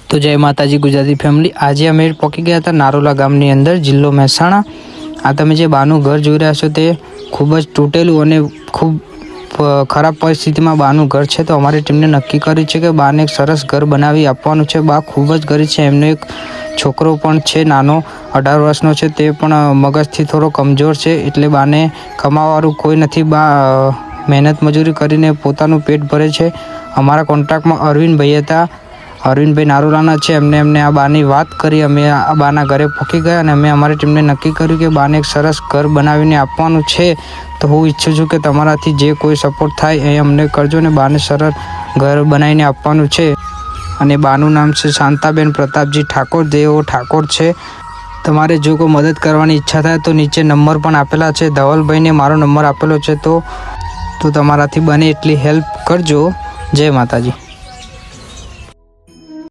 તો જય માતાજી ગુજરાતી ફેમિલી। આજે અમે પહોંચી ગયા હતા નારોલા ગામની અંદર, જિલ્લો મહેસાણા। આ તમે જે બાનું ઘર જોઈ રહ્યા છો તે ખૂબ જ તૂટેલું અને ખૂબ ખરાબ પરિસ્થિતિમાં બાનું ઘર છે। તો અમારી ટીમને નક્કી કર્યું છે કે બાને એક સરસ ઘર બનાવી આપવાનું છે। બા ખૂબ જ ગરીબ છે, એમનો એક છોકરો પણ છે નાનો, 18 વર્ષનો છે, તે પણ મગજથી થોડો કમજોર છે, એટલે બાને કમાવાવાળું કોઈ નથી। બા મહેનત મજૂરી કરીને પોતાનું પેટ ભરે છે। અમારા કોન્ટ્રાક્ટમાં અરવિંદભાઈ હતા, અરવિંદભાઈ નારોલાના છે, એમને આ બાની વાત કરી। અમે આ બાના ઘરે પહોંચી ગયા અને અમે અમારી ટીમને નક્કી કર્યું કે બાને એક સરસ ઘર બનાવીને આપવાનું છે। તો હું ઈચ્છું છું કે તમારાથી જે કોઈ સપોર્ટ થાય એ અમને કરજો ને બાને સરસ ઘર બનાવીને આપવાનું છે। અને બાનું નામ છે શાંતાબેન પ્રતાપજી ઠાકોર, જેઓ ઠાકોર છે। તમારે જો કોઈ મદદ કરવાની ઈચ્છા થાય તો નીચે નંબર પણ આપેલા છે, ધવલભાઈને મારો નંબર આપેલો છે। તો તમારાથી બને એટલી હેલ્પ કરજો। જય માતાજી।